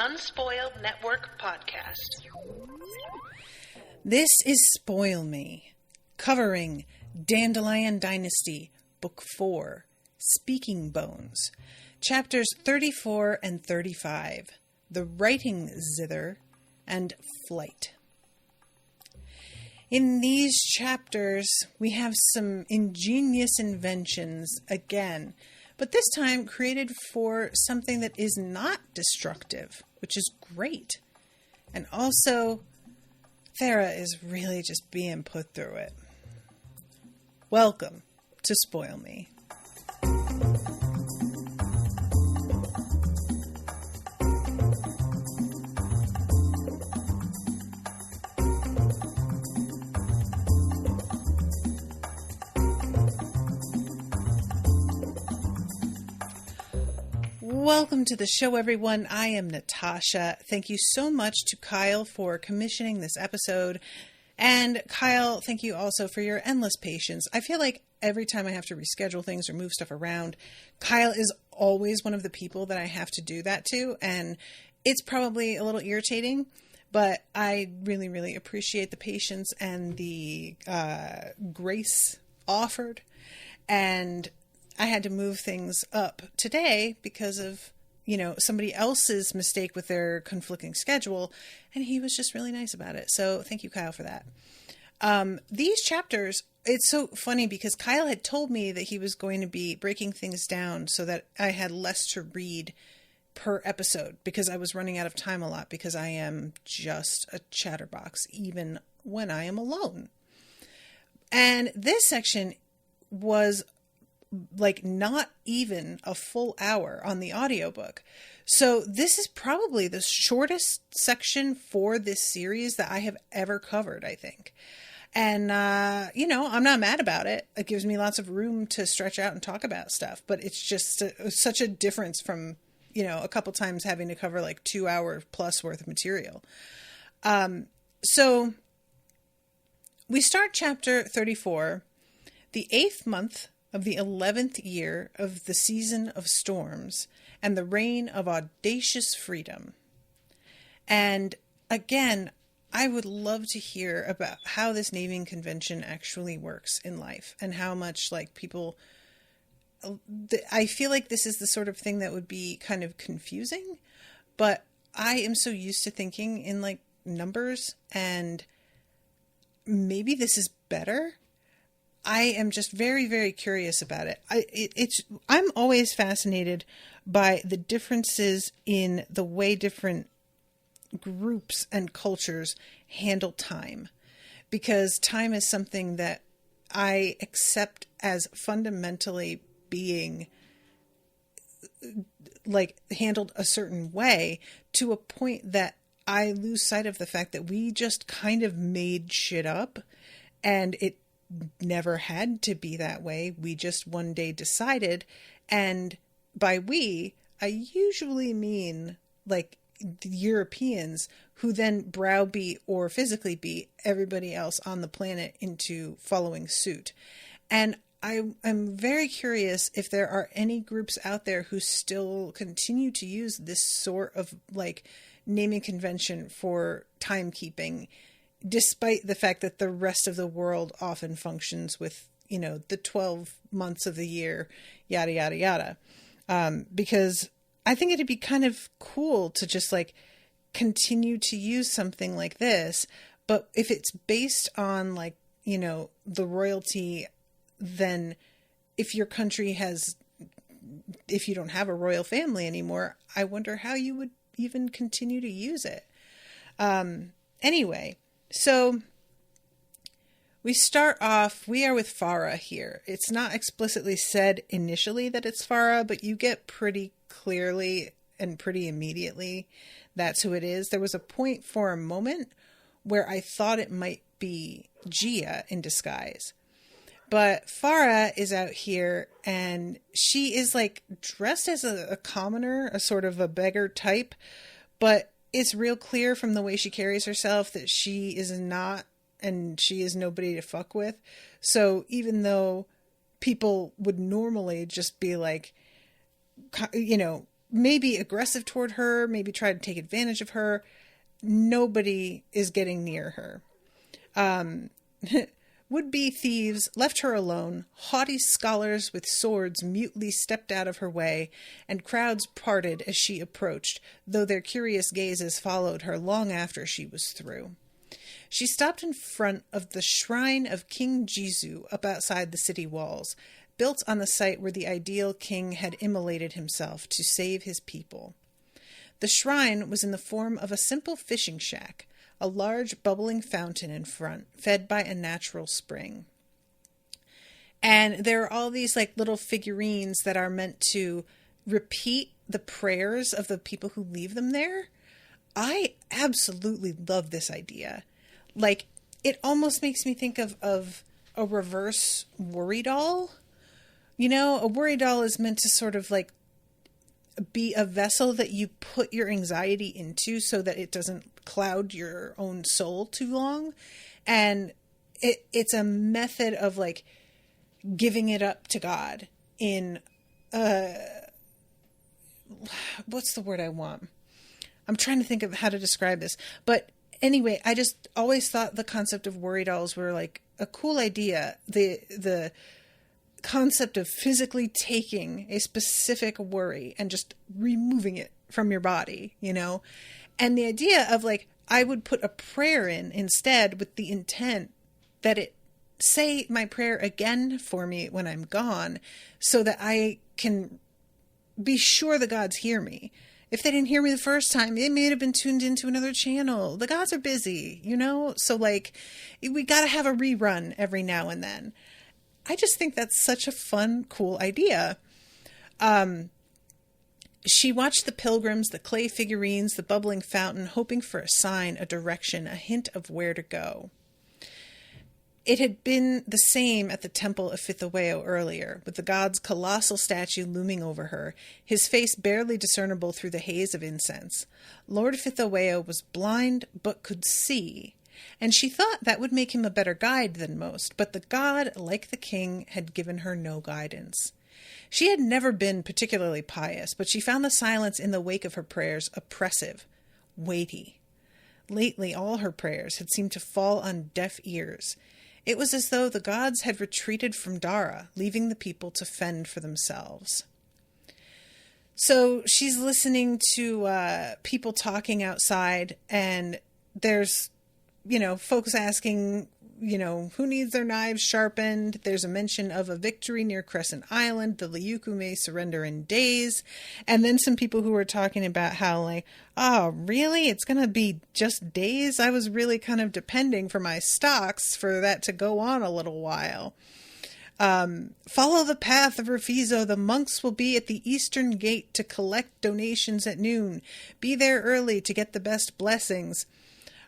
Unspoiled Network podcast. This is Spoil Me, covering Dandelion Dynasty, Book 4, Speaking Bones, Chapters 34 and 35, The Writing Zither, and Flight. In these chapters, we have some ingenious inventions again, but this time created for something that is not destructive, which is great. And also, Théra is really just being put through it. Welcome to Spoil Me. Welcome to the show, everyone. I am Natasha. Thank you so much to Kyle for commissioning this episode. And Kyle, thank you also for your endless patience. I feel like every time I have to reschedule things or move stuff around, Kyle is always one of the people that I have to do that to. And it's probably a little irritating, but I really, really appreciate the patience and the grace offered. And I had to move things up today because of, somebody else's mistake with their conflicting schedule. And he was just really nice about it. So thank you, Kyle, for that. These chapters, it's so funny because Kyle had told me that he was going to be breaking things down so that I had less to read per episode because I was running out of time a lot because I am just a chatterbox, even when I am alone. And this section was like not even a full hour on the audiobook. So this is probably the shortest section for this series that I have ever covered, I think. And, I'm not mad about it. It gives me lots of room to stretch out and talk about stuff, but it's just such a difference from, a couple times having to cover like 2 hour plus worth of material. So we start chapter 34, the 8th month of the 11th year of the season of storms and the reign of audacious freedom. And again, I would love to hear about how this naming convention actually works in life and how much people, I feel like this is the sort of thing that would be kind of confusing, but I am so used to thinking in numbers, and maybe this is better. I am just very, very curious about it. I'm always fascinated by the differences in the way different groups and cultures handle time, because time is something that I accept as fundamentally being handled a certain way to a point that I lose sight of the fact that we just kind of made shit up and it never had to be that way. We just one day decided, and by we, I usually mean the Europeans, who then browbeat or physically beat everybody else on the planet into following suit. And I'm very curious if there are any groups out there who still continue to use this sort of naming convention for timekeeping, despite the fact that the rest of the world often functions with, the 12 months of the year, yada, yada, yada. Because I think it'd be kind of cool to just continue to use something like this. But if it's based on the royalty, then if your country if you don't have a royal family anymore, I wonder how you would even continue to use it. Anyway. So we start off, we are with Thara here. It's not explicitly said initially that it's Thara, but you get pretty clearly and pretty immediately that's who it is. There was a point for a moment where I thought it might be Gia in disguise. But Thara is out here and she is dressed as a commoner, a sort of a beggar type, but it's real clear from the way she carries herself that she is not, and she is nobody to fuck with. So even though people would normally just be maybe aggressive toward her, maybe try to take advantage of her. Nobody is getting near her. Would-be thieves left her alone, haughty scholars with swords mutely stepped out of her way, and crowds parted as she approached, though their curious gazes followed her long after she was through. She stopped in front of the shrine of King Jizu up outside the city walls, built on the site where the ideal king had immolated himself to save his people. The shrine was in the form of a simple fishing shack, a large bubbling fountain in front, fed by a natural spring. And there are all these like little figurines that are meant to repeat the prayers of the people who leave them there. I absolutely love this idea. Like, it almost makes me think of a reverse worry doll. You know, a worry doll is meant to sort of like be a vessel that you put your anxiety into so that it doesn't cloud your own soul too long. And it's a method of like giving it up to God in what's the word I want? I'm trying to think of how to describe this. But anyway, I just always thought the concept of worry dolls were like a cool idea. The concept of physically taking a specific worry and just removing it from your body, you know? And the idea of like, I would put a prayer in instead with the intent that it say my prayer again for me when I'm gone so that I can be sure the gods hear me. If they didn't hear me the first time, they may have been tuned into another channel. The gods are busy, you know? So like, we got to have a rerun every now and then. I just think that's such a fun, cool idea. She watched the pilgrims, the clay figurines, the bubbling fountain, hoping for a sign, a direction, a hint of where to go. It had been the same at the temple of Thithaweo earlier, with the god's colossal statue looming over her, his face barely discernible through the haze of incense. Lord Thithaweo was blind, but could see, and she thought that would make him a better guide than most, but the god, like the king, had given her no guidance. She had never been particularly pious, but she found the silence in the wake of her prayers oppressive, weighty. Lately, all her prayers had seemed to fall on deaf ears. It was as though the gods had retreated from Théra, leaving the people to fend for themselves. So she's listening to people talking outside, and there's, folks asking, who needs their knives sharpened? There's a mention of a victory near Crescent Island. The Liuku may surrender in days. And then some people who were talking about how like, oh, really? It's going to be just days? I was really kind of depending for my stocks for that to go on a little while. Follow the path of Rufizo. The monks will be at the eastern gate to collect donations at noon. Be there early to get the best blessings.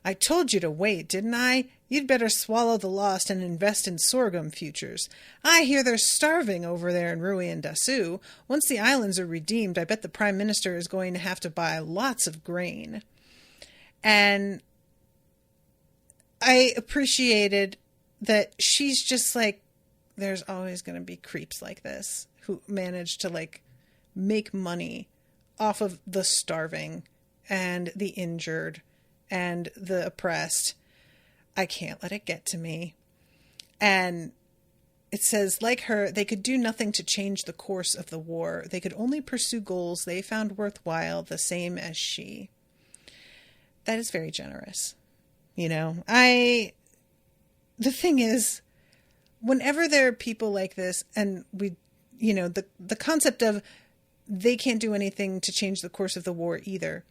I told you to wait, didn't I? You'd better swallow the lost and invest in sorghum futures. I hear they're starving over there in Rui and Dasu. Once the islands are redeemed, I bet the Prime Minister is going to have to buy lots of grain. And I appreciated that she's just like, there's always going to be creeps like this who manage to like make money off of the starving and the injured and the oppressed. I can't let it get to me. And it says, like her, they could do nothing to change the course of the war. They could only pursue goals they found worthwhile, the same as she. That is very generous. The thing is, whenever there are people like this, and we, the concept of they can't do anything to change the course of the war either,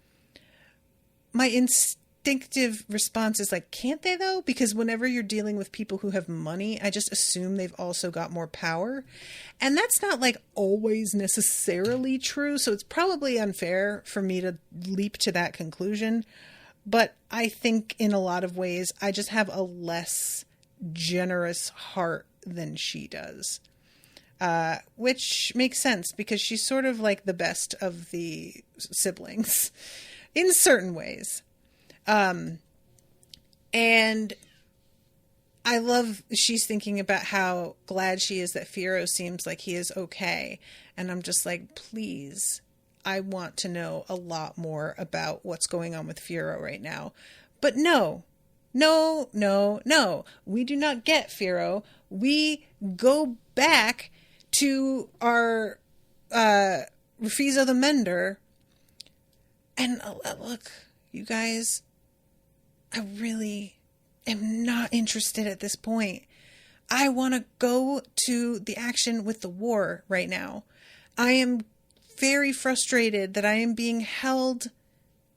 my instinctive response is like, can't they though? Because whenever you're dealing with people who have money, I just assume they've also got more power. And that's not like always necessarily true. So it's probably unfair for me to leap to that conclusion. But I think in a lot of ways, I just have a less generous heart than she does. Which makes sense because she's sort of like the best of the siblings in certain ways. And I love, she's thinking about how glad she is that Firo seems like he is okay. And I'm just like, please, I want to know a lot more about what's going on with Firo right now. But no. We do not get Firo. We go back to our Rufizo the Mender. And look, you guys, I really am not interested at this point. I want to go to the action with the war right now. I am very frustrated that I am being held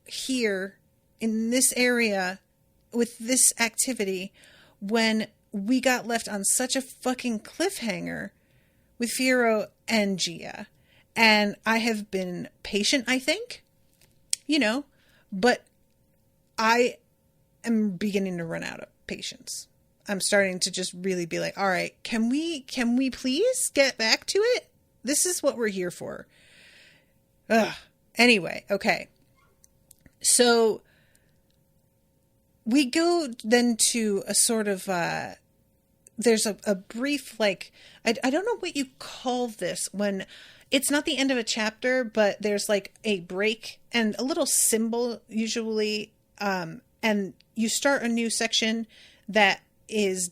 here in this area with this activity when we got left on such a fucking cliffhanger with Firo and Gia. And I have been patient, I think, but I am beginning to run out of patience. I'm starting to just really be like, all right, can we please get back to it? This is what we're here for. Ugh. Anyway, okay. So we go then to a sort of, there's a brief, like, I don't know what you call this when it's not the end of a chapter, but there's like a break and a little symbol usually, and you start a new section that is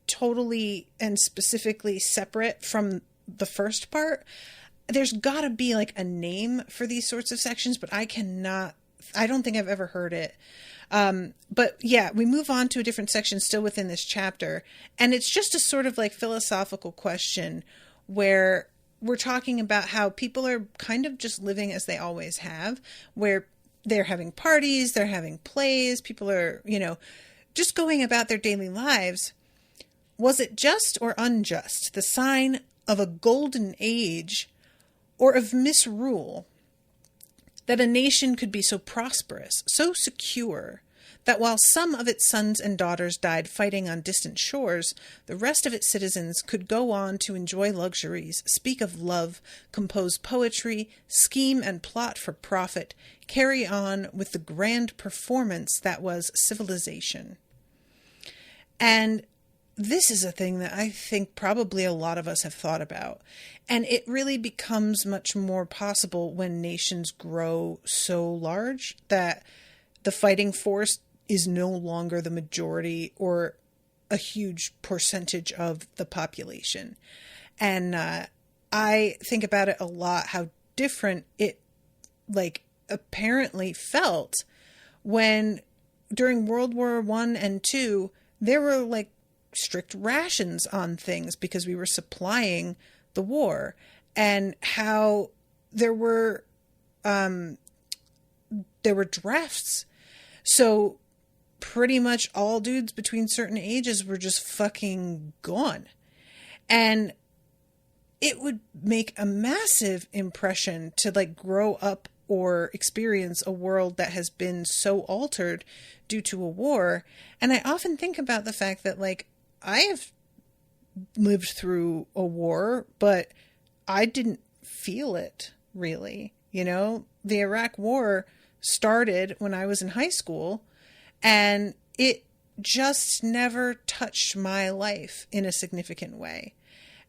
totally and specifically separate from the first part. There's got to be like a name for these sorts of sections, but I don't think I've ever heard it. But yeah, we move on to a different section still within this chapter. And it's just a sort of like philosophical question where we're talking about how people are kind of just living as they always have, where they're having parties, they're having plays, people are, just going about their daily lives. Was it just or unjust, the sign of a golden age or of misrule, that a nation could be so prosperous, so secure, that while some of its sons and daughters died fighting on distant shores, the rest of its citizens could go on to enjoy luxuries, speak of love, compose poetry, scheme and plot for profit, carry on with the grand performance that was civilization. And this is a thing that I think probably a lot of us have thought about. And it really becomes much more possible when nations grow so large that the fighting force is no longer the majority or a huge percentage of the population. And I think about it a lot, how different it apparently felt when during World War I and II, there were strict rations on things because we were supplying the war, and how there were drafts. So pretty much all dudes between certain ages were just fucking gone. And it would make a massive impression to grow up or experience a world that has been so altered due to a war. And I often think about the fact that I have lived through a war, but I didn't feel it really. The Iraq War started when I was in high school, and it just never touched my life in a significant way.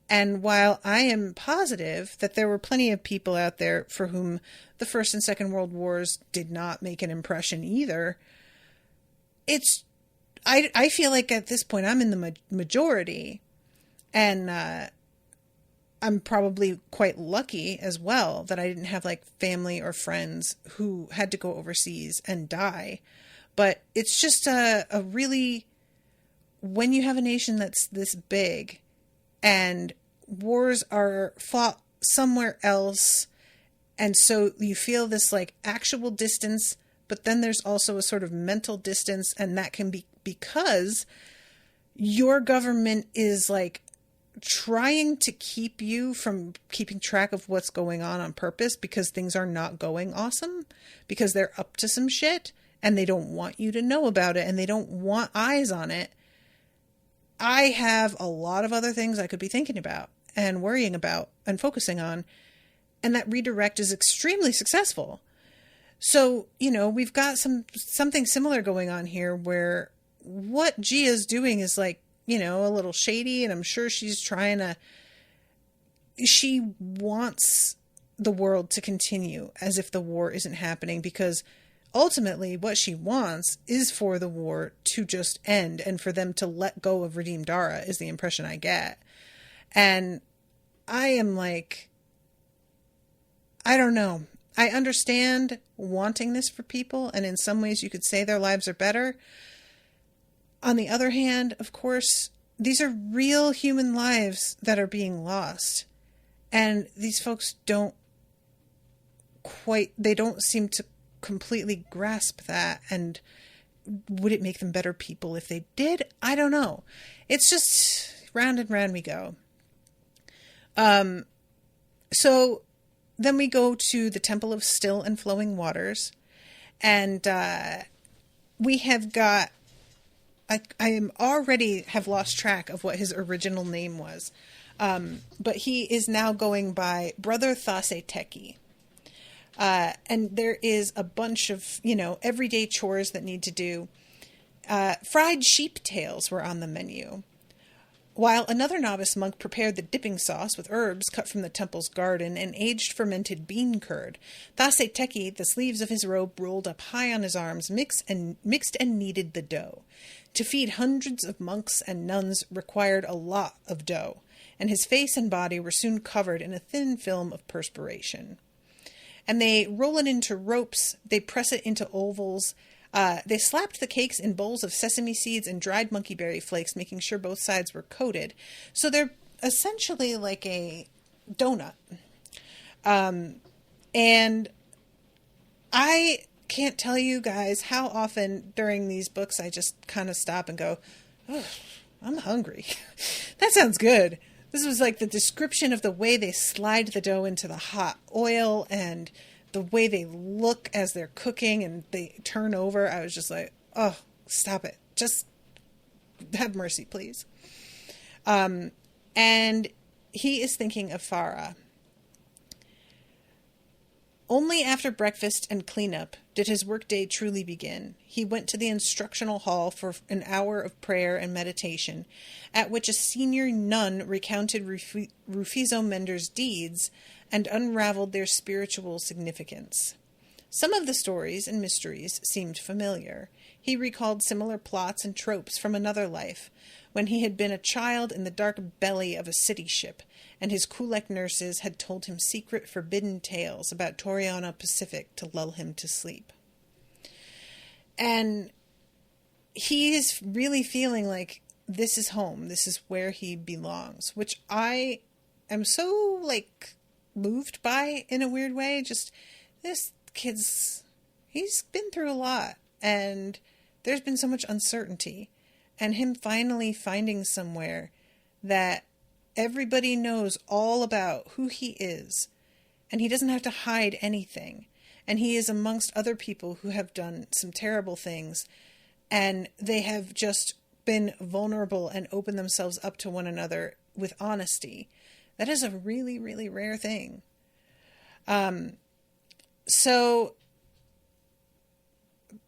And while I am positive that there were plenty of people out there for whom the First and Second World Wars did not make an impression either, I feel like at this point I'm in the majority, and I'm probably quite lucky as well that I didn't have family or friends who had to go overseas and die. But it's just a really, when you have a nation that's this big and wars are fought somewhere else, and so you feel this actual distance, but then there's also a sort of mental distance, and that can be because your government is trying to keep you from keeping track of what's going on purpose, because things are not going awesome, because they're up to some shit and they don't want you to know about it and they don't want eyes on it. I have a lot of other things I could be thinking about and worrying about and focusing on, and that redirect is extremely successful. So, we've got something similar going on here where what Gia's doing is a little shady, and I'm sure she's she wants the world to continue as if the war isn't happening, because ultimately what she wants is for the war to just end and for them to let go of Redeemed Dara, is the impression I get. And I am like, I don't know. I understand wanting this for people, and in some ways you could say their lives are better. On the other hand, of course, these are real human lives that are being lost. And these folks don't seem to completely grasp that. And would it make them better people if they did? I don't know. It's just round and round we go. So then we go to the Temple of Still and Flowing Waters. And we have got... I am already have lost track of what his original name was. But he is now going by Brother Thasé-teki. And there is a bunch of, everyday chores that need to do. Fried sheep tails were on the menu, while another novice monk prepared the dipping sauce with herbs cut from the temple's garden and aged fermented bean curd. Thasé-teki, the sleeves of his robe rolled up high on his arms, mixed and kneaded the dough. To feed hundreds of monks and nuns required a lot of dough, and his face and body were soon covered in a thin film of perspiration. And they roll it into ropes, they press it into ovals, they slapped the cakes in bowls of sesame seeds and dried monkeyberry flakes, making sure both sides were coated. So they're essentially like a donut. And I can't tell you guys how often during these books I just kind of stop and go, oh, I'm hungry. That sounds good. This was like the description of the way they slide the dough into the hot oil and the way they look as they're cooking and they turn over. I was just like, oh, stop it. Just have mercy, please. And he is thinking of Farah. Only after breakfast and cleanup did his workday truly begin. He went to the instructional hall for an hour of prayer and meditation, at which a senior nun recounted Rufizo Mender's deeds and unraveled their spiritual significance. Some of the stories and mysteries seemed familiar. He recalled similar plots and tropes from another life, when he had been a child in the dark belly of a city ship, and his Kulek nurses had told him secret forbidden tales about Toriana Pacific to lull him to sleep. And he is really feeling like this is home. This is where he belongs, which I am so, moved by in a weird way. Just, this he's been through a lot, and there's been so much uncertainty. And him finally finding somewhere that everybody knows all about who he is, and he doesn't have to hide anything. And he is amongst other people who have done some terrible things, and they have just been vulnerable and opened themselves up to one another with honesty. That is a really, really rare thing. So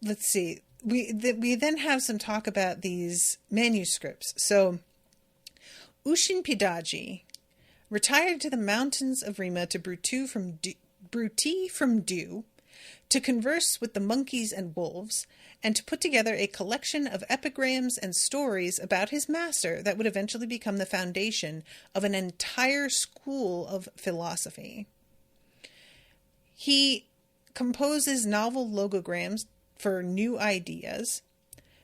let's see. We then have some talk about these manuscripts. So Ushin Pidaji retired to the mountains of Rima to brew tea from dew, to converse with the monkeys and wolves, and to put together a collection of epigrams and stories about his master that would eventually become the foundation of an entire school of philosophy. He composes novel logograms for new ideas,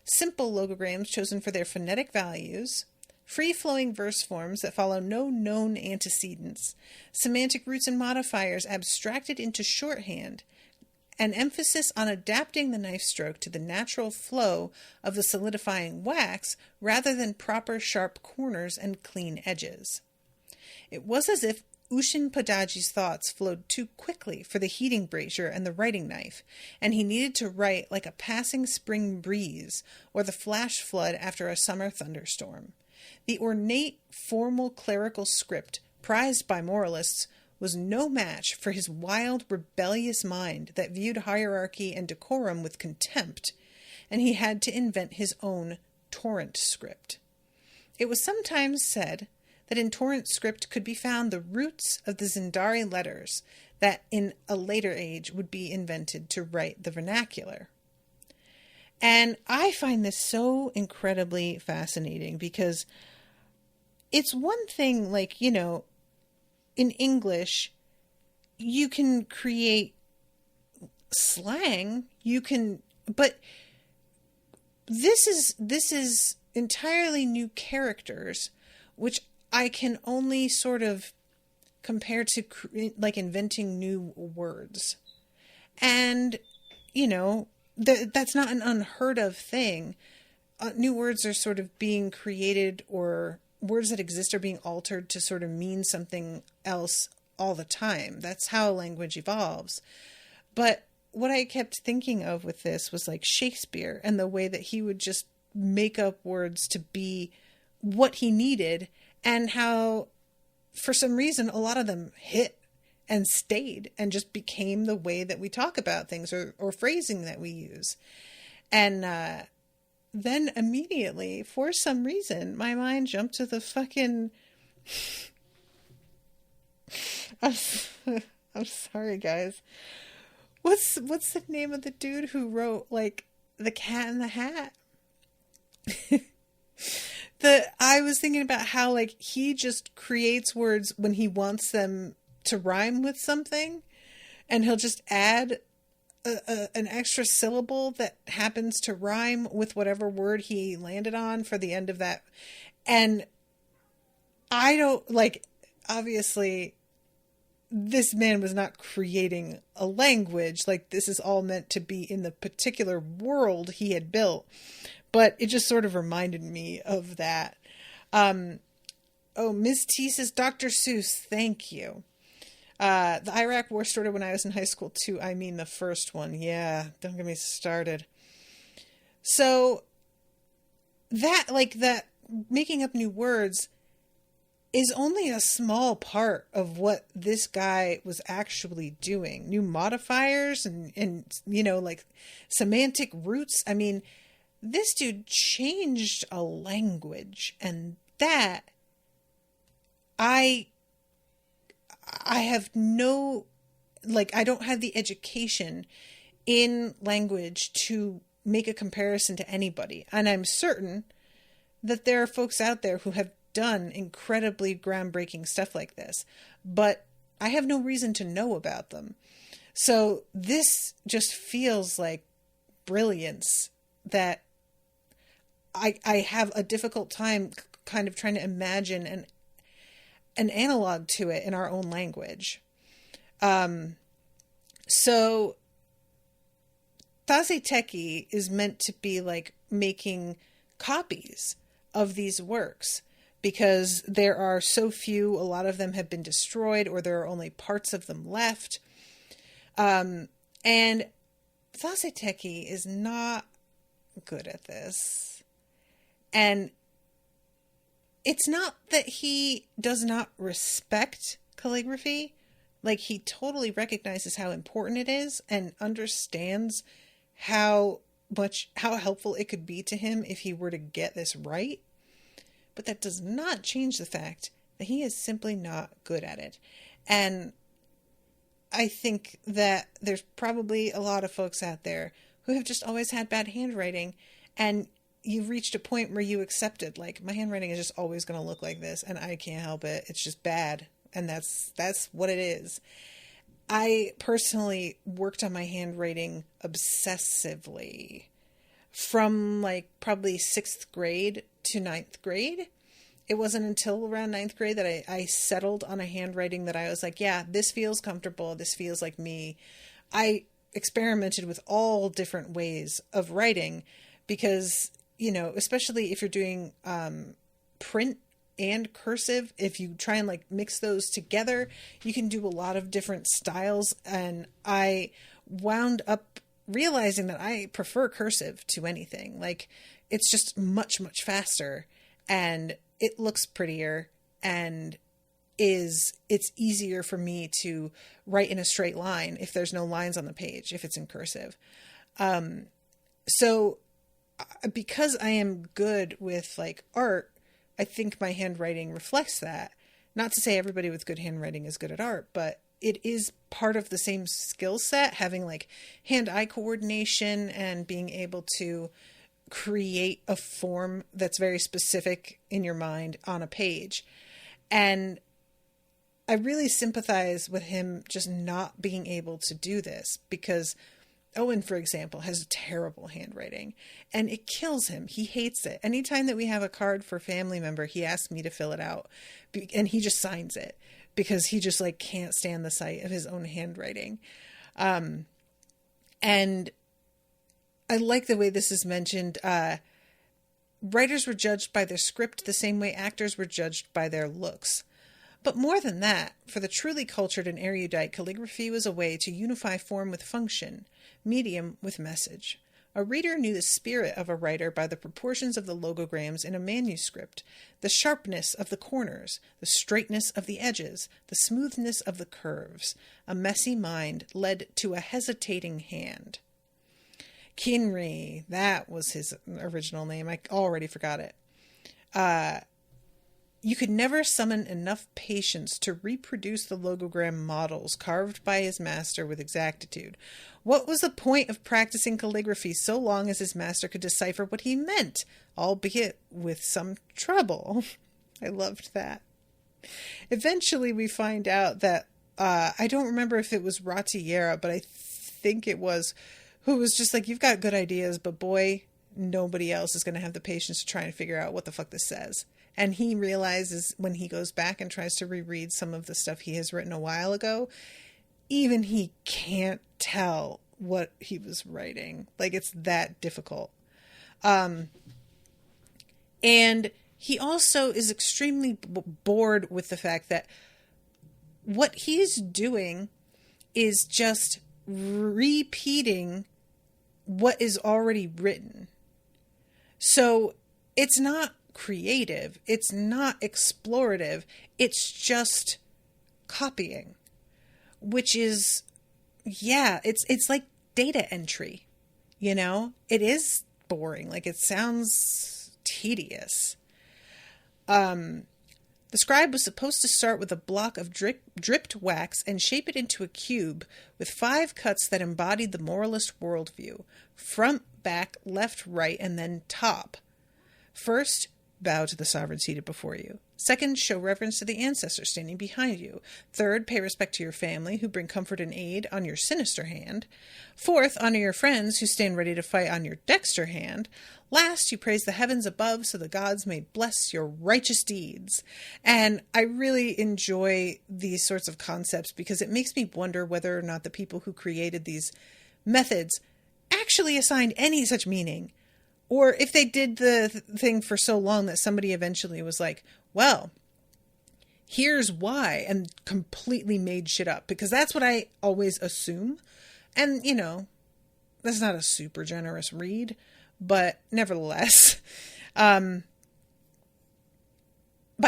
simple logograms chosen for their phonetic values, free-flowing verse forms that follow no known antecedents, semantic roots and modifiers abstracted into shorthand, an emphasis on adapting the knife stroke to the natural flow of the solidifying wax rather than proper sharp corners and clean edges. It was as if Ushin Padaji's thoughts flowed too quickly for the heating brazier and the writing knife, and he needed to write like a passing spring breeze or the flash flood after a summer thunderstorm. The ornate, formal clerical script, prized by moralists, was no match for his wild, rebellious mind that viewed hierarchy and decorum with contempt, and he had to invent his own torrent script. It was sometimes said that in torrent script could be found the roots of the Zindari letters, that in a later age would be invented to write the vernacular. And I find this so incredibly fascinating because it's one thing, like, you know, in English, you can create slang, but this is entirely new characters, which I can only sort of compare to like inventing new words. And, you know, that's not an unheard of thing. New words are sort of being created, or words that exist are being altered to sort of mean something else all the time. That's how language evolves. But what I kept thinking of with this was like Shakespeare and the way that he would just make up words to be what he needed, and how for some reason a lot of them hit and stayed and just became the way that we talk about things, or phrasing that we use. And then immediately, for some reason, my mind jumped to the fucking... I'm sorry, guys. What's the name of the dude who wrote, like, The Cat in the Hat? I was thinking about how, like, he just creates words when he wants them to rhyme with something, and he'll just add an extra syllable that happens to rhyme with whatever word he landed on for the end of that. And I don't, like, obviously this man was not creating a language. Like, this is all meant to be in the particular world he had built. But it just sort of reminded me of that. Ms. T says, Dr. Seuss, thank you. The Iraq War started when I was in high school too. I mean, the first one. Yeah, don't get me started. So that, like, that making up new words is only a small part of what this guy was actually doing. New modifiers and you know, like semantic roots. I mean, this dude changed a language, and that I have no, like, I don't have the education in language to make a comparison to anybody. And I'm certain that there are folks out there who have done incredibly groundbreaking stuff like this, but I have no reason to know about them. So this just feels like brilliance that I have a difficult time kind of trying to imagine an analog to it in our own language. So Thasé-teki is meant to be like making copies of these works, because there are so few. A lot of them have been destroyed, or there are only parts of them left. And Thasé-teki is not good at this. And it's not that he does not respect calligraphy. Like, he totally recognizes how important it is and understands how helpful it could be to him if he were to get this right. But that does not change the fact that he is simply not good at it. And I think that there's probably a lot of folks out there who have just always had bad handwriting, and you've reached a point where you accepted, like, my handwriting is just always going to look like this, and I can't help it. It's just bad. And that's what it is. I personally worked on my handwriting obsessively from, like, probably 6th grade to 9th grade. It wasn't until around 9th grade that I settled on a handwriting that I was like, yeah, this feels comfortable. This feels like me. I experimented with all different ways of writing because, you know, especially if you're doing print and cursive, if you try and like mix those together, you can do a lot of different styles. And I wound up realizing that I prefer cursive to anything. Like, it's just much, much faster, and it looks prettier, and it's easier for me to write in a straight line if there's no lines on the page, if it's in cursive. So because I am good with like art, I think my handwriting reflects that. Not to say everybody with good handwriting is good at art, but it is part of the same skill set, having like hand-eye coordination and being able to create a form that's very specific in your mind on a page. And I really sympathize with him just not being able to do this, because Owen, for example, has terrible handwriting and it kills him. He hates it. Anytime that we have a card for a family member, he asks me to fill it out and he just signs it because he just like can't stand the sight of his own handwriting. And I like the way this is mentioned. Writers were judged by their script the same way actors were judged by their looks. But more than that, for the truly cultured and erudite, calligraphy was a way to unify form with function, medium with message. A reader knew the spirit of a writer by the proportions of the logograms in a manuscript, the sharpness of the corners, the straightness of the edges, the smoothness of the curves. A messy mind led to a hesitating hand. Kinri, that was his original name. I already forgot it. You could never summon enough patience to reproduce the logogram models carved by his master with exactitude. What was the point of practicing calligraphy so long as his master could decipher what he meant, albeit with some trouble? I loved that. Eventually we find out that, I don't remember if it was Ratiera, but I think it was, who was just like, you've got good ideas, but boy, nobody else is going to have the patience to try and figure out what the fuck this says. And he realizes when he goes back and tries to reread some of the stuff he has written a while ago, even he can't tell what he was writing. Like, it's that difficult. And he also is extremely bored with the fact that what he's doing is just repeating what is already written. So it's not creative, it's not explorative, it's just copying, which is, yeah, it's like data entry, you know? It is boring, like it sounds tedious. The scribe was supposed to start with a block of dripped wax and shape it into a cube with 5 cuts that embodied the moralist worldview: front, back, left, right, and then top. First, bow to the sovereign seated before you. Second, show reverence to the ancestors standing behind you. Third, pay respect to your family, who bring comfort and aid on your sinister hand. Fourth, honor your friends, who stand ready to fight on your dexter hand. Last, you praise the heavens above, so the gods may bless your righteous deeds. And I really enjoy these sorts of concepts because it makes me wonder whether or not the people who created these methods actually assigned any such meaning. Or if they did the thing for so long that somebody eventually was like, well, here's why, and completely made shit up. Because that's what I always assume. And, you know, that's not a super generous read, but nevertheless, by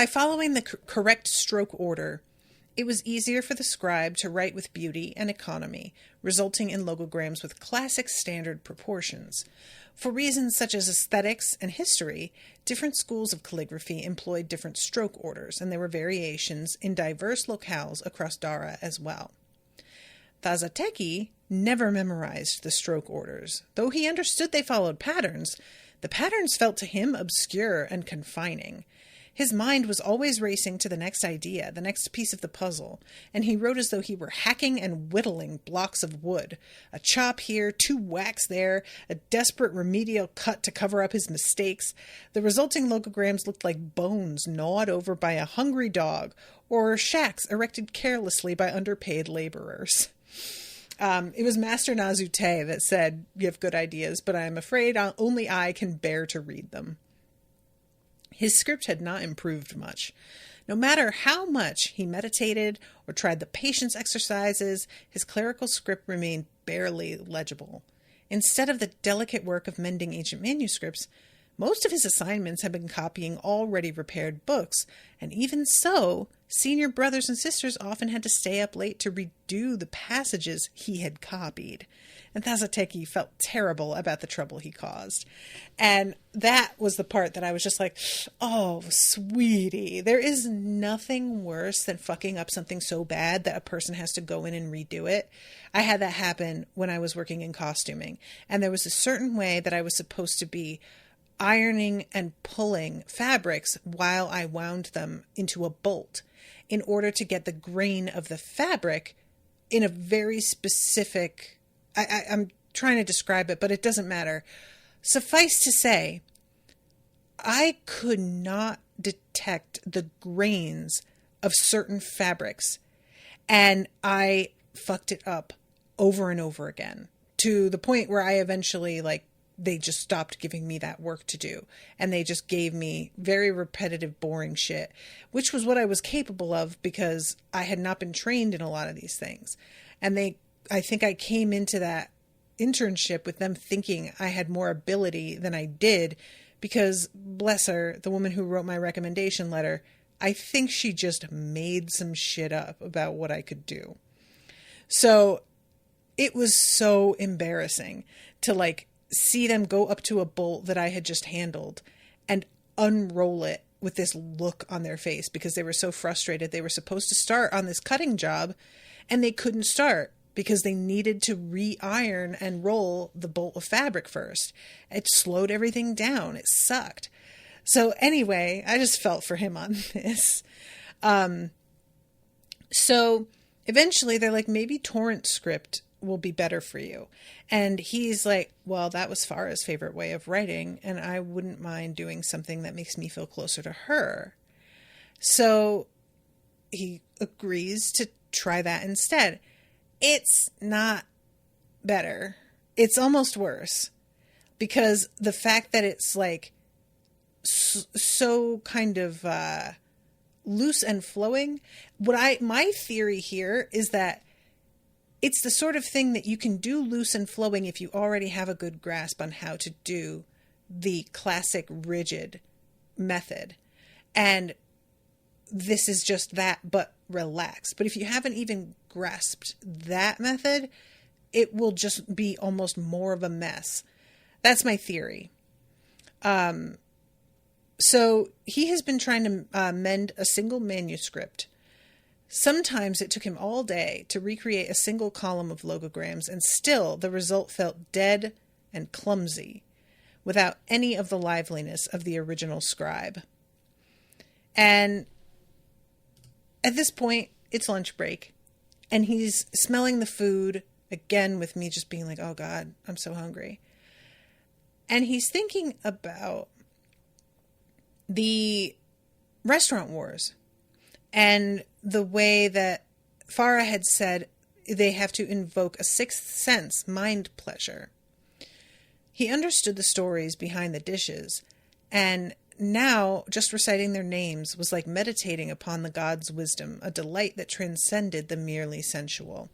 following the correct stroke order, it was easier for the scribe to write with beauty and economy, resulting in logograms with classic standard proportions. For reasons such as aesthetics and history, different schools of calligraphy employed different stroke orders, and there were variations in diverse locales across Théra as well. Thasé-teki never memorized the stroke orders. Though he understood they followed patterns, the patterns felt to him obscure and confining. His mind was always racing to the next idea, the next piece of the puzzle, and he wrote as though he were hacking and whittling blocks of wood. A chop here, 2 whacks there, a desperate remedial cut to cover up his mistakes. The resulting logograms looked like bones gnawed over by a hungry dog, or shacks erected carelessly by underpaid laborers. It was Master Nazute that said, "You have good ideas, but I am afraid only I can bear to read them." His script had not improved much. No matter how much he meditated or tried the patience exercises, his clerical script remained barely legible. Instead of the delicate work of mending ancient manuscripts, Most of his assignments had been copying already repaired books, and even so, senior brothers and sisters often had to stay up late to redo the passages he had copied. And Thasé-teki felt terrible about the trouble he caused. And that was the part that I was just like, oh, sweetie, there is nothing worse than fucking up something so bad that a person has to go in and redo it. I had that happen when I was working in costuming. And there was a certain way that I was supposed to be ironing and pulling fabrics while I wound them into a bolt in order to get the grain of the fabric in a very specific... I'm trying to describe it, but it doesn't matter. Suffice to say, I could not detect the grains of certain fabrics, and I fucked it up over and over again to the point where I eventually, they just stopped giving me that work to do, and they just gave me very repetitive, boring shit, which was what I was capable of because I had not been trained in a lot of these things. And I think I came into that internship with them thinking I had more ability than I did because, bless her, the woman who wrote my recommendation letter, I think she just made some shit up about what I could do. So it was so embarrassing to see them go up to a bolt that I had just handled and unroll it with this look on their face because they were so frustrated. They were supposed to start on this cutting job and they couldn't start because they needed to re-iron and roll the bolt of fabric first. It slowed everything down. It sucked. So anyway, I just felt for him on this. So eventually they're like, maybe torrent script will be better for you. And he's like, well, that was Farah's favorite way of writing, and I wouldn't mind doing something that makes me feel closer to her. So he agrees to try that instead. It's not better. It's almost worse because the fact that it's so kind of loose and flowing. My theory here is that it's the sort of thing that you can do loose and flowing if you already have a good grasp on how to do the classic rigid method. And this is just that, but relaxed. But if you haven't even grasped that method, it will just be almost more of a mess. That's my theory. So he has been trying to mend a single manuscript. Sometimes it took him all day to recreate a single column of logograms, and still the result felt dead and clumsy, without any of the liveliness of the original scribe. And at this point, it's lunch break, and he's smelling the food, again with me just being like, oh God, I'm so hungry. And he's thinking about the restaurant wars and the way that Farah had said they have to invoke a sixth sense, mind pleasure. He understood the stories behind the dishes, and now just reciting their names was like meditating upon the gods' wisdom, a delight that transcended the merely sensual.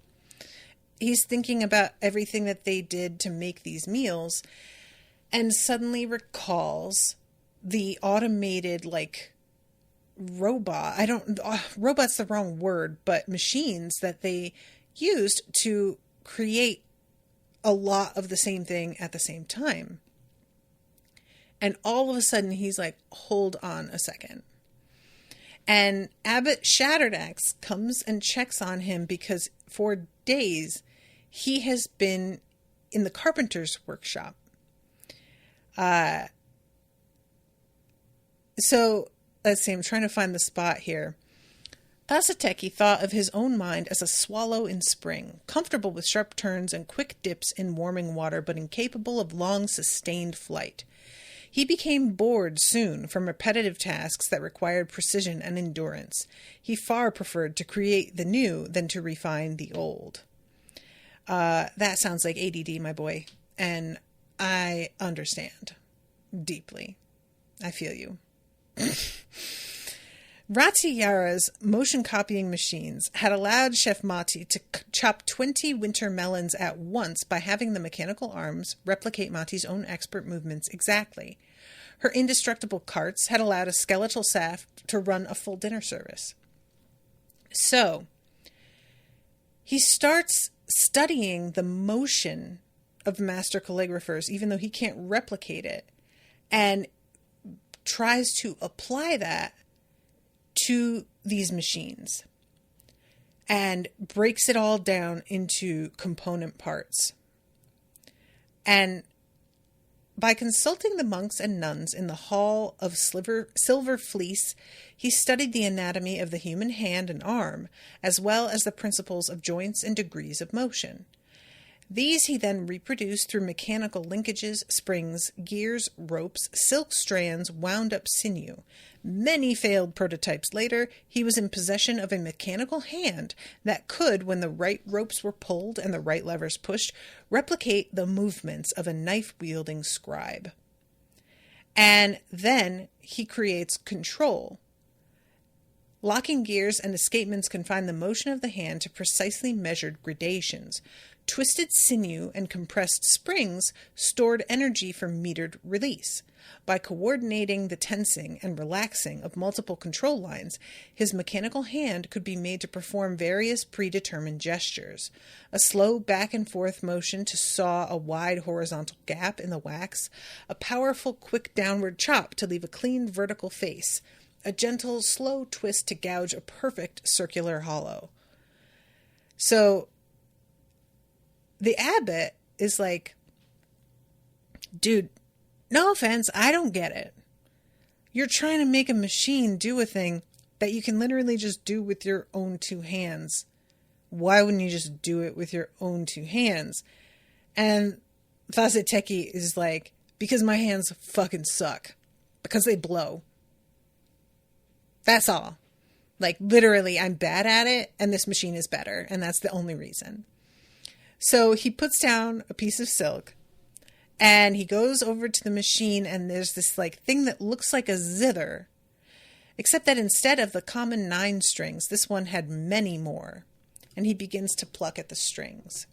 He's thinking about everything that they did to make these meals, and suddenly recalls the automated, robot. Robot's the wrong word, but machines that they used to create a lot of the same thing at the same time. And all of a sudden he's like, hold on a second. And Abbot Shatterdax comes and checks on him because for days he has been in the carpenter's workshop. So let's see, I'm trying to find the spot here. Thasé-teki thought of his own mind as a swallow in spring, comfortable with sharp turns and quick dips in warming water, but incapable of long, sustained flight. He became bored soon from repetitive tasks that required precision and endurance. He far preferred to create the new than to refine the old. That sounds like ADD, my boy, and I understand deeply. I feel you. Ratiyara's motion copying machines had allowed Chef Mati to chop 20 winter melons at once by having the mechanical arms replicate Mati's own expert movements exactly. Her indestructible carts had allowed a skeletal staff to run a full dinner service. So, he starts studying the motion of master calligraphers, even though he can't replicate it, and tries to apply that to these machines and breaks it all down into component parts. And by consulting the monks and nuns in the Hall of Silver Fleece, he studied the anatomy of the human hand and arm, as well as the principles of joints and degrees of motion. These he then reproduced through mechanical linkages, springs, gears, ropes, silk strands, wound-up sinew. Many failed prototypes later, he was in possession of a mechanical hand that could, when the right ropes were pulled and the right levers pushed, replicate the movements of a knife-wielding scribe. And then he creates control. Locking gears and escapements confine the motion of the hand to precisely measured gradations. Twisted sinew and compressed springs stored energy for metered release. By coordinating the tensing and relaxing of multiple control lines, his mechanical hand could be made to perform various predetermined gestures. A slow back and forth motion to saw a wide horizontal gap in the wax, a powerful quick downward chop to leave a clean vertical face, a gentle slow twist to gouge a perfect circular hollow. So the abbot is like, dude, no offense, I don't get it. You're trying to make a machine do a thing that you can literally just do with your own two hands. Why wouldn't you just do it with your own two hands? And Thasé-teki is like, because my hands fucking suck. Because they blow. That's all. Like, literally, I'm bad at it, and this machine is better, and that's the only reason. So he puts down a piece of silk, and he goes over to the machine, and there's this like thing that looks like a zither, except that instead of the common 9 strings, this one had many more, and he begins to pluck at the strings.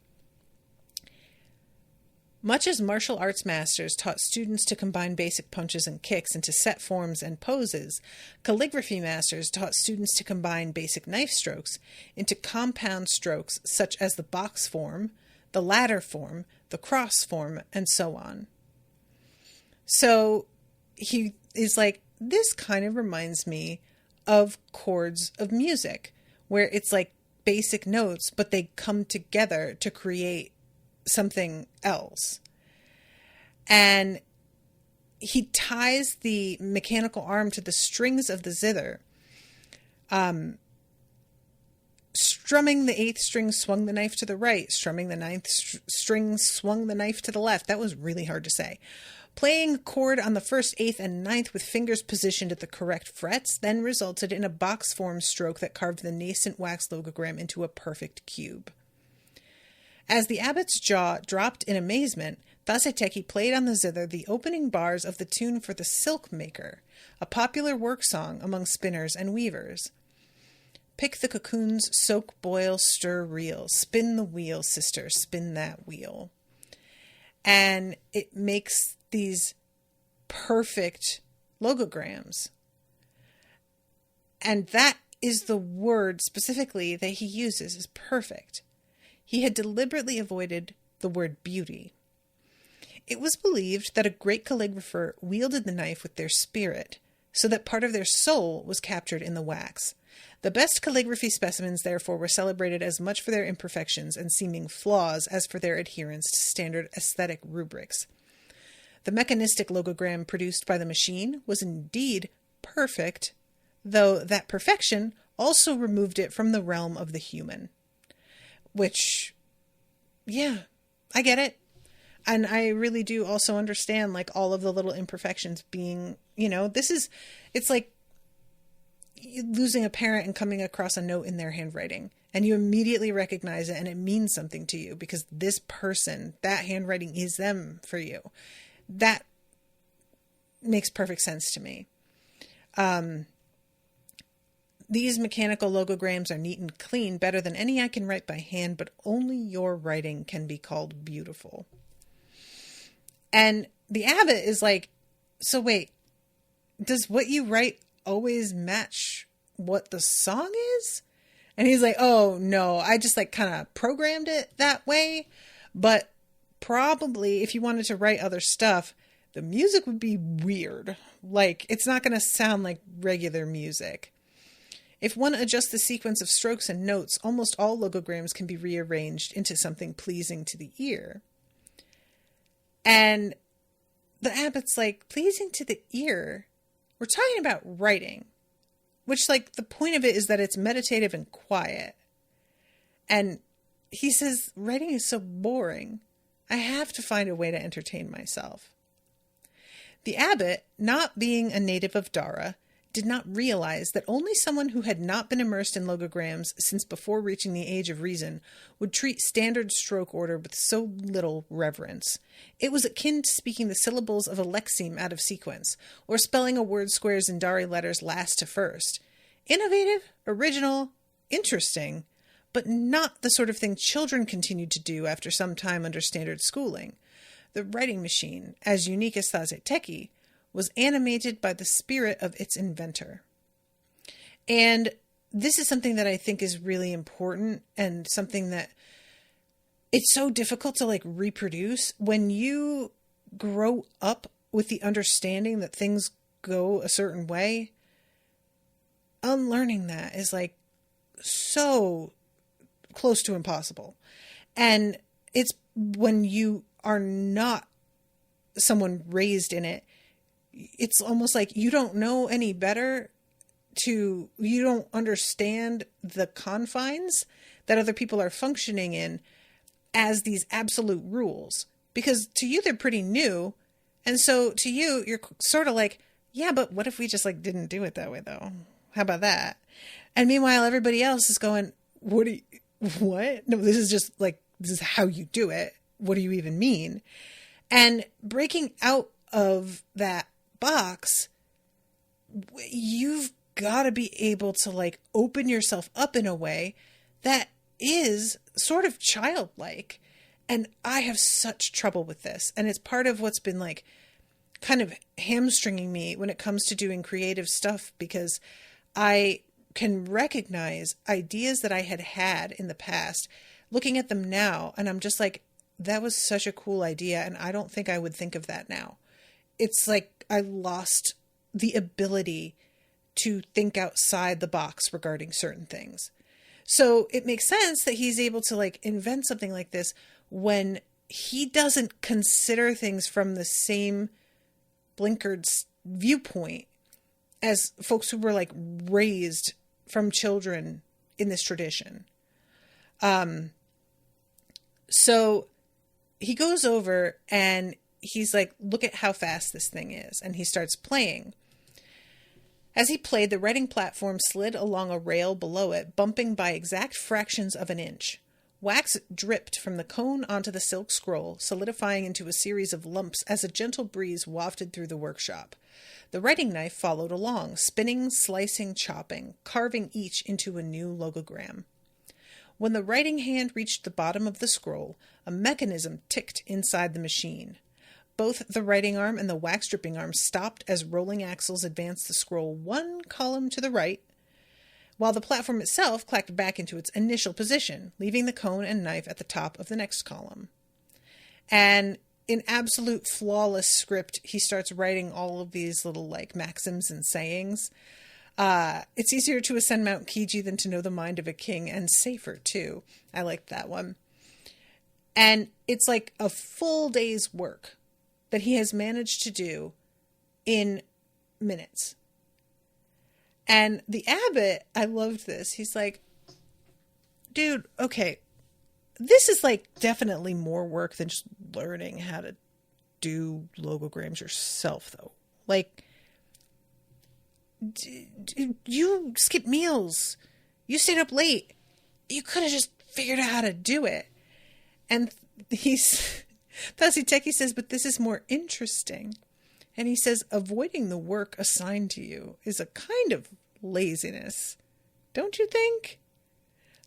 Much as martial arts masters taught students to combine basic punches and kicks into set forms and poses, calligraphy masters taught students to combine basic knife strokes into compound strokes such as the box form, the ladder form, the cross form, and so on. So he is like, this kind of reminds me of chords of music, where it's like basic notes, but they come together to create something else. And he ties the mechanical arm to the strings of the zither. Strumming the 8th string swung the knife to the right. Strumming the 9th string swung the knife to the left. That was really hard to say. Playing a chord on the 1st, 8th, and 9th with fingers positioned at the correct frets then resulted in a box form stroke that carved the nascent wax logogram into a perfect cube. As the abbot's jaw dropped in amazement, Thasé-teki played on the zither the opening bars of the tune for the Silk Maker, a popular work song among spinners and weavers. Pick the cocoons, soak, boil, stir, reel. Spin the wheel, sister, spin that wheel. And it makes these perfect logograms. And that is the word specifically that he uses, is perfect. He had deliberately avoided the word beauty. It was believed that a great calligrapher wielded the knife with their spirit, so that part of their soul was captured in the wax. The best calligraphy specimens, therefore, were celebrated as much for their imperfections and seeming flaws as for their adherence to standard aesthetic rubrics. The mechanistic logogram produced by the machine was indeed perfect, though that perfection also removed it from the realm of the human. Which, yeah, I get it. And I really do also understand, like, all of the little imperfections being, it's like losing a parent and coming across a note in their handwriting. And you immediately recognize it and it means something to you because this person, that handwriting is them for you. That makes perfect sense to me. These mechanical logograms are neat and clean, better than any I can write by hand, but only your writing can be called beautiful. And the abbot is like, so wait, does what you write always match what the song is? And he's like, oh no, I just like kind of programmed it that way. But probably if you wanted to write other stuff, the music would be weird. Like, it's not going to sound like regular music. If one adjusts the sequence of strokes and notes, almost all logograms can be rearranged into something pleasing to the ear. And the abbot's like, pleasing to the ear? We're talking about writing. Which, like, the point of it is that it's meditative and quiet. And he says, writing is so boring. I have to find a way to entertain myself. The abbot, not being a native of Théra, did not realize that only someone who had not been immersed in logograms since before reaching the age of reason would treat standard stroke order with so little reverence. It was akin to speaking the syllables of a lexeme out of sequence, or spelling a word squares in Dari letters last to first. Innovative, original, interesting, but not the sort of thing children continued to do after some time under standard schooling. The writing machine, as unique as Thasé-teki, was animated by the spirit of its inventor. And this is something that I think is really important, and something that it's so difficult to like reproduce when you grow up with the understanding that things go a certain way. Unlearning that is like so close to impossible. And it's when you are not someone raised in it, it's almost like you don't know any better, you don't understand the confines that other people are functioning in as these absolute rules, because to you they're pretty new. And so to you, you're sort of like, yeah, but what if we just like didn't do it that way though? How about that? And meanwhile, everybody else is going, what? No, this is just like, this is how you do it. What do you even mean? And breaking out of that box, you've got to be able to like open yourself up in a way that is sort of childlike. And I have such trouble with this. And it's part of what's been like kind of hamstringing me when it comes to doing creative stuff, because I can recognize ideas that I had in the past, looking at them now, and I'm just like, that was such a cool idea, and I don't think I would think of that now. It's like I lost the ability to think outside the box regarding certain things. So it makes sense that he's able to like invent something like this when he doesn't consider things from the same blinkered viewpoint as folks who were like raised from children in this tradition. So he goes over and he's like, look at how fast this thing is. And he starts playing. As he played, the writing platform slid along a rail below it, bumping by exact fractions of an inch. Wax dripped from the cone onto the silk scroll, solidifying into a series of lumps as a gentle breeze wafted through the workshop. The writing knife followed along, spinning, slicing, chopping, carving each into a new logogram. When the writing hand reached the bottom of the scroll, a mechanism ticked inside the machine. Both the writing arm and the wax dripping arm stopped as rolling axles advanced the scroll one column to the right, while the platform itself clacked back into its initial position, leaving the cone and knife at the top of the next column. And in absolute flawless script, he starts writing all of these little like maxims and sayings. It's easier to ascend Mount Kiji than to know the mind of a king, and safer too. I liked that one. And it's like a full day's work that he has managed to do in minutes. And the abbot, I loved this. He's like, dude, okay, this is like definitely more work than just learning how to do logograms yourself, though. Like, you skipped meals. You stayed up late. You could have just figured out how to do it. And Thasé-teki says, but this is more interesting. And he says, avoiding the work assigned to you is a kind of laziness. Don't you think?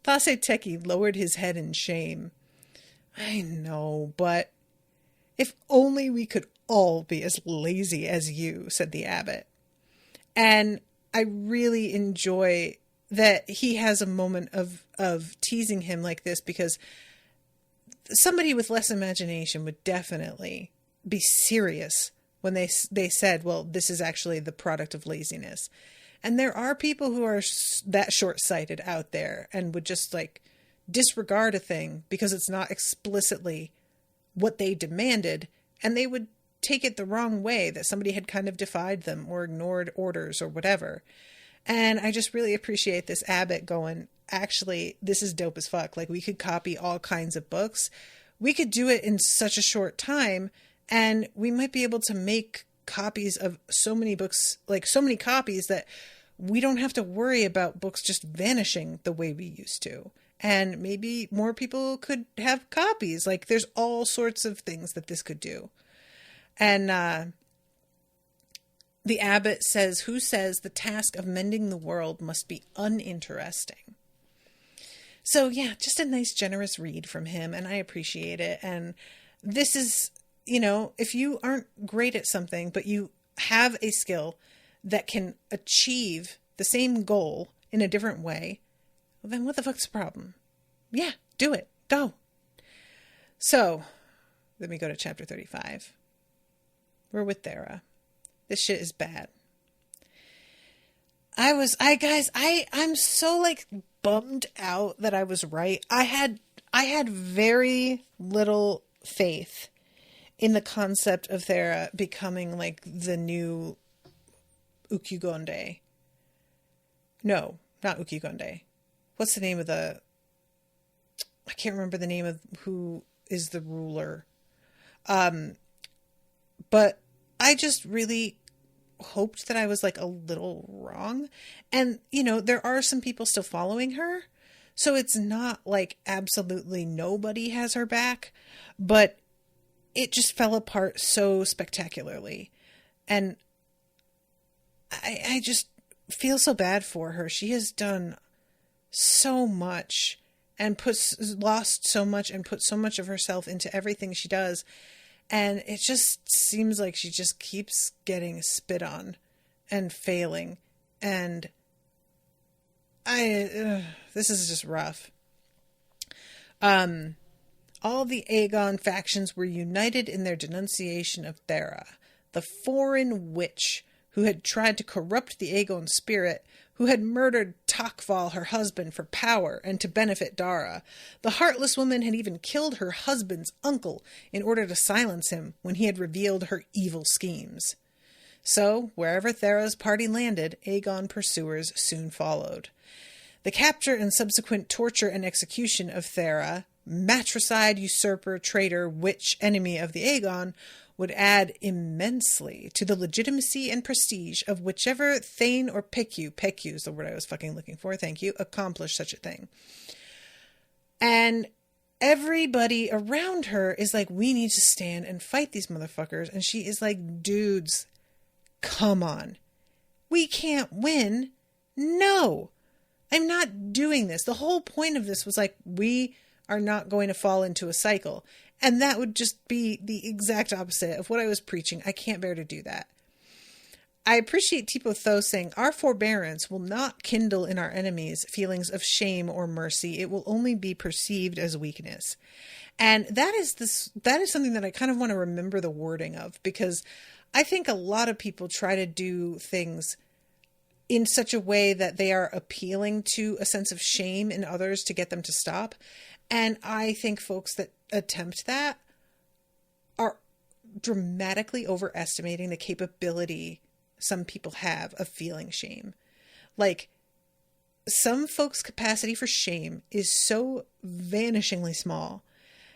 Thasé-teki lowered his head in shame. I know, but if only we could all be as lazy as you, said the abbot. And I really enjoy that he has a moment of teasing him like this, because somebody with less imagination would definitely be serious when they said, well, this is actually the product of laziness. And there are people who are that short-sighted out there and would just like disregard a thing because it's not explicitly what they demanded, and they would take it the wrong way, that somebody had kind of defied them or ignored orders or whatever. And I just really appreciate this abbot going, actually, this is dope as fuck. Like, we could copy all kinds of books. We could do it in such a short time, and we might be able to make copies of so many books, like so many copies, that we don't have to worry about books just vanishing the way we used to. And maybe more people could have copies. Like, there's all sorts of things that this could do. And the abbot says, who says the task of mending the world must be uninteresting? So yeah, just a nice, generous read from him, and I appreciate it. And this is, you know, if you aren't great at something, but you have a skill that can achieve the same goal in a different way, well, then what the fuck's the problem? Yeah, do it. Go. So, let me go to chapter 35. We're with Théra. This shit is bad. I'm so like bummed out that I was right. I had very little faith in the concept of Théra becoming like the new Ukigonde. No, not Ukigonde. What's the name of I can't remember the name of who is the ruler. But I just really hoped that I was like a little wrong. And, you know, there are some people still following her. So it's not like absolutely nobody has her back, but it just fell apart so spectacularly. And I just feel so bad for her. She has done so much and lost so much and put so much of herself into everything she does. And it just seems like she just keeps getting spit on and failing. And this is just rough. All the Aegon factions were united in their denunciation of Théra, the foreign witch who had tried to corrupt the Aegon spirit, who had murdered Takval, her husband, for power and to benefit Dara. The heartless woman had even killed her husband's uncle in order to silence him when he had revealed her evil schemes. So, wherever Théra's party landed, Aegon pursuers soon followed. The capture and subsequent torture and execution of Théra, matricide, usurper, traitor, witch, enemy of the Aegon, would add immensely to the legitimacy and prestige of whichever Thane or Peku is the word I was fucking looking for, thank you, accomplished such a thing. And everybody around her is like, we need to stand and fight these motherfuckers. And she is like, dudes, come on. We can't win. No, I'm not doing this. The whole point of this was like, we are not going to fall into a cycle. And that would just be the exact opposite of what I was preaching. I can't bear to do that. I appreciate Tipo Tho saying, our forbearance will not kindle in our enemies feelings of shame or mercy. It will only be perceived as weakness. And that is something that I kind of want to remember the wording of, because I think a lot of people try to do things in such a way that they are appealing to a sense of shame in others to get them to stop. And I think folks that attempt that are dramatically overestimating the capability some people have of feeling shame. Like, some folks' capacity for shame is so vanishingly small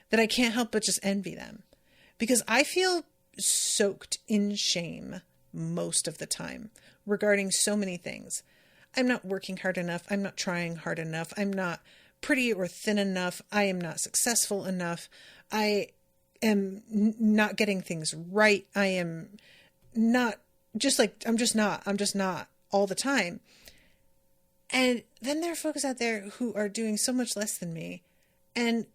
that I can't help but just envy them, because I feel soaked in shame most of the time regarding so many things. I'm not working hard enough. I'm not trying hard enough. I'm not pretty or thin enough. I am not successful enough. I am not getting things right. I am not I'm just not all the time. And then there are folks out there who are doing so much less than me and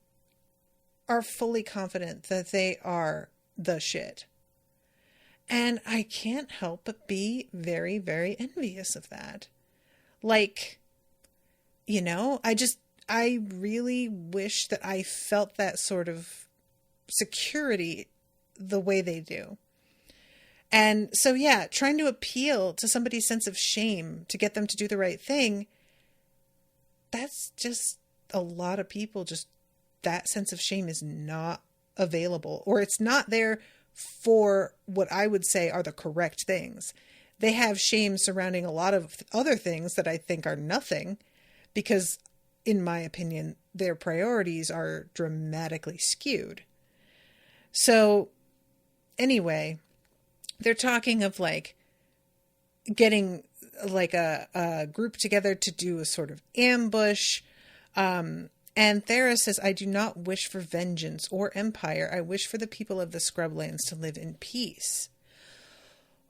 are fully confident that they are the shit. And I can't help but be very, very envious of that. Like, you know, I really wish that I felt that sort of security the way they do. And so, yeah, trying to appeal to somebody's sense of shame to get them to do the right thing, that's just a lot of people, just that sense of shame is not available, or it's not there for what I would say are the correct things. They have shame surrounding a lot of other things that I think are nothing, because in my opinion, their priorities are dramatically skewed. So anyway, they're talking of like getting like a group together to do a sort of ambush. And Théra says, I do not wish for vengeance or empire. I wish for the people of the Scrublands to live in peace.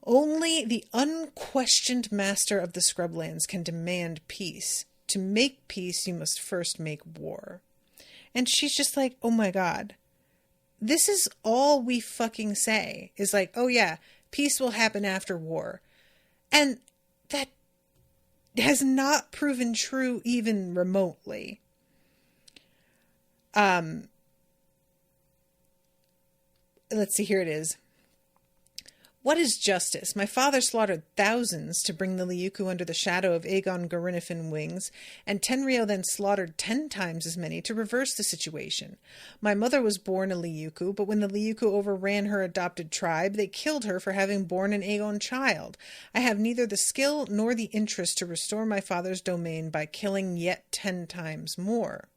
Only the unquestioned master of the Scrublands can demand peace. To make peace, you must first make war. And she's just like, oh my God, this is all we fucking say is like, oh yeah, peace will happen after war. And that has not proven true even remotely. Let's see, here it is. What is justice? My father slaughtered thousands to bring the Liuku under the shadow of Aegon Garinifin wings, and Tenrio then slaughtered 10 times as many to reverse the situation. My mother was born a Liuku, but when the Liuku overran her adopted tribe, they killed her for having born an Aegon child. I have neither the skill nor the interest to restore my father's domain by killing yet 10 times more.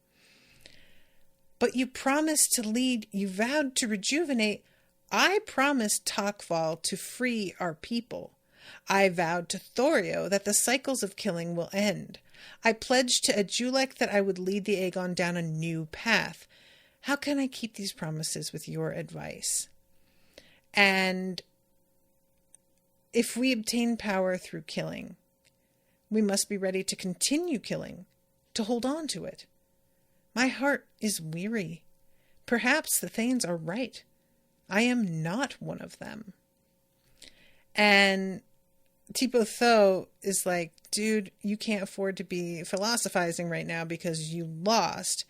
But you promised to lead, you vowed to rejuvenate. I promised Tokval to free our people. I vowed to Thorio that the cycles of killing will end. I pledged to Adulek that I would lead the Aegon down a new path. How can I keep these promises with your advice? And if we obtain power through killing, we must be ready to continue killing, to hold on to it. My heart is weary. Perhaps the Thanes are right. I am not one of them. And Tipo Tho is like, dude, you can't afford to be philosophizing right now because you lost.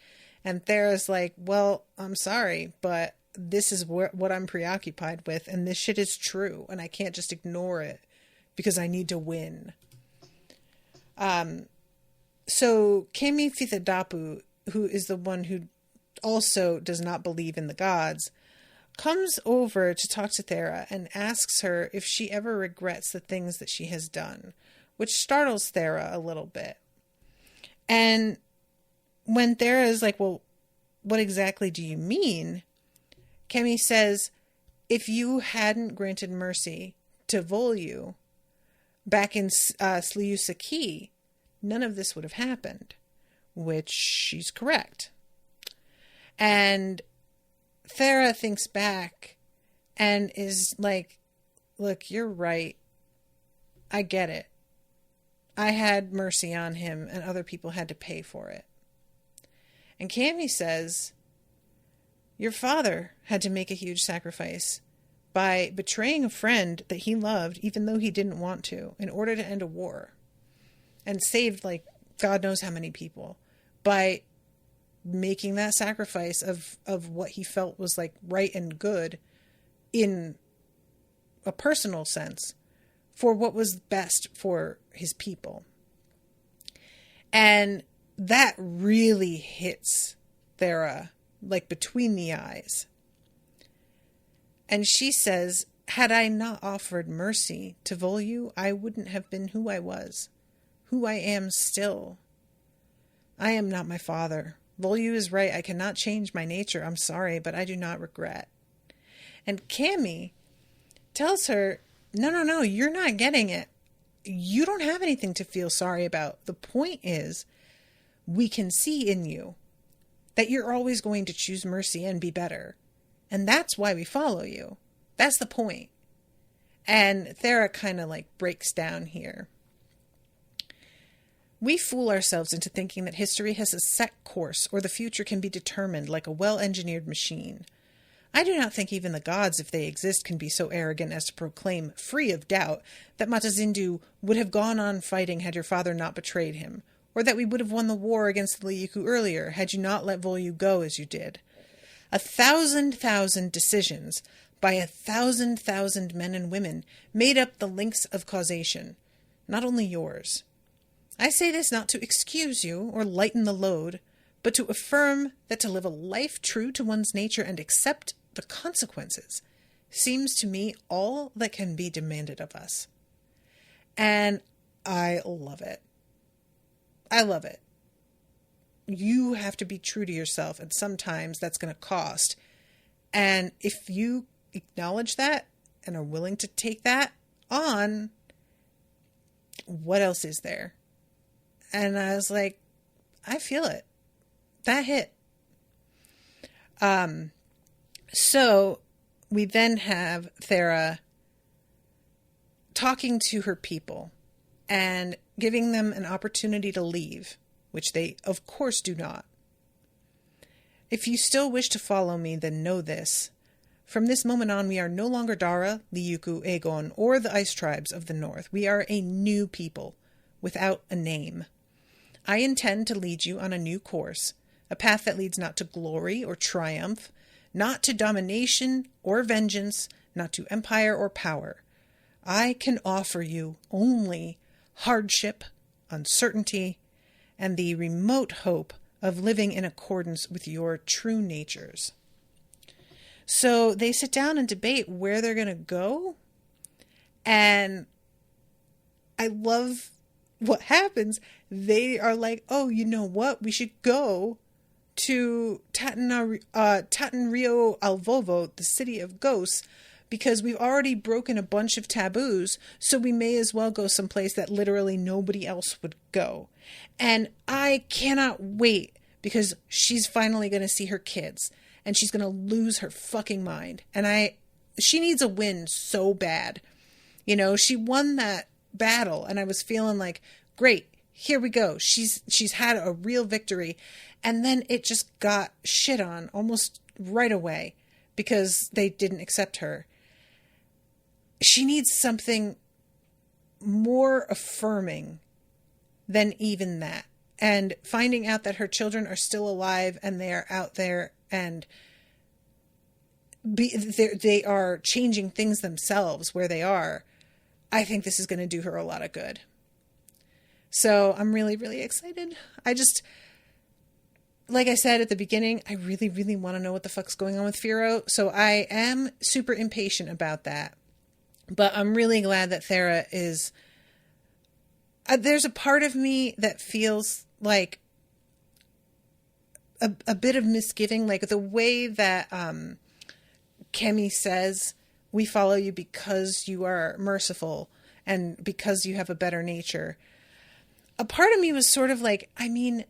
And Thera's like, well, I'm sorry, but this is what I'm preoccupied with. And this shit is true. And I can't just ignore it because I need to win. So Kemi Fithadapu, who is the one who also does not believe in the gods, comes over to talk to Théra and asks her if she ever regrets the things that she has done, which startles Théra a little bit. And when Théra is like, well, what exactly do you mean? Kemi says, if you hadn't granted mercy to Volyu back in Thasé-teki, none of this would have happened, which she's correct. And Théra thinks back and is like, look, you're right. I get it. I had mercy on him and other people had to pay for it. And Kami says, your father had to make a huge sacrifice by betraying a friend that he loved, even though he didn't want to, in order to end a war. And saved, like, God knows how many people by making that sacrifice of what he felt was like right and good in a personal sense for what was best for his people. And that really hits Théra like between the eyes. And she says, had I not offered mercy to Volyu, I wouldn't have been who I was, who I am still. I am not my father. Volyu is right. I cannot change my nature. I'm sorry, but I do not regret. And Kami tells her, no, you're not getting it. You don't have anything to feel sorry about. The point is, we can see in you that you're always going to choose mercy and be better. And that's why we follow you. That's the point. And Théra kind of like breaks down here. We fool ourselves into thinking that history has a set course or the future can be determined like a well-engineered machine. I do not think even the gods, if they exist, can be so arrogant as to proclaim, free of doubt, that Matazindu would have gone on fighting had your father not betrayed him, or that we would have won the war against the Liuku earlier had you not let Volyu go as you did. 1,000 decisions by 1,000 men and women made up the links of causation, not only yours. I say this not to excuse you or lighten the load, but to affirm that to live a life true to one's nature and accept the consequences seems to me all that can be demanded of us. And I love it. I love it. You have to be true to yourself, and sometimes that's going to cost. And if you acknowledge that and are willing to take that on, what else is there? And I was like, I feel it. That hit. So we then have Théra talking to her people and giving them an opportunity to leave, which they, of course, do not. If you still wish to follow me, then know this. From this moment on, we are no longer Dara, Liuku, Aegon, or the ice tribes of the north. We are a new people, without a name. I intend to lead you on a new course, a path that leads not to glory or triumph, not to domination or vengeance, not to empire or power. I can offer you only hardship, uncertainty, and the remote hope of living in accordance with your true natures. So they sit down and debate where they're going to go. And I love what happens. They are like, oh, you know what? We should go to Tatanrio Alvovo, the city of ghosts, because we've already broken a bunch of taboos, so we may as well go someplace that literally nobody else would go. And I cannot wait, because she's finally going to see her kids, and she's going to lose her fucking mind. And she needs a win so bad. You know, she won that battle, and I was feeling like, great, here we go. She's had a real victory. And then it just got shit on almost right away because they didn't accept her. She needs something more affirming than even that. And finding out that her children are still alive and they are out there and they are changing things themselves where they are, I think this is going to do her a lot of good. So I'm really, really excited. Like I said at the beginning, I really, really want to know what the fuck's going on with Firo. So I am super impatient about that. But I'm really glad that Théra is... there's a part of me that feels like a bit of misgiving. Like the way that Kemi says, we follow you because you are merciful and because you have a better nature. A part of me was sort of like, I mean...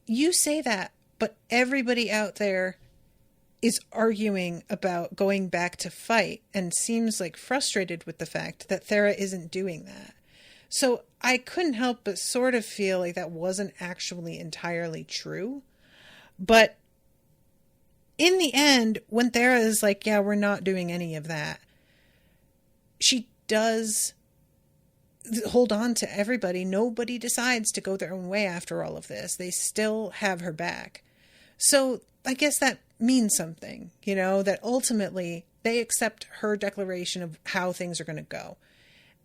You say that, but everybody out there is arguing about going back to fight and seems like frustrated with the fact that Théra isn't doing that. So I couldn't help but sort of feel like that wasn't actually entirely true. But in the end, when Théra is like, yeah, we're not doing any of that, she does hold on to everybody. Nobody decides to go their own way after all of this. They still have her back. So I guess that means something, you know, that ultimately they accept her declaration of how things are going to go.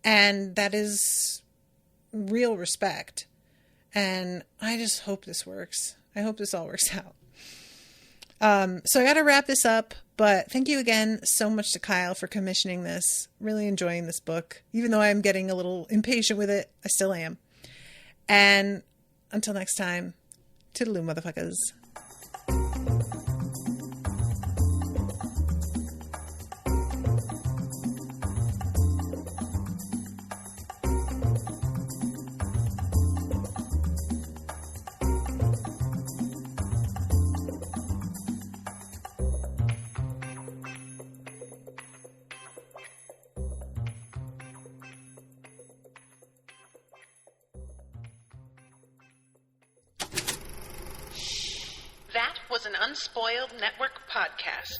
And that is real respect. And I just hope this works. I hope this all works out. So I got to wrap this up, but thank you again so much to Kyle for commissioning this. Really enjoying this book. Even though I'm getting a little impatient with it, I still am. And until next time, toodaloo, motherfuckers. was an Unspoiled Network podcast.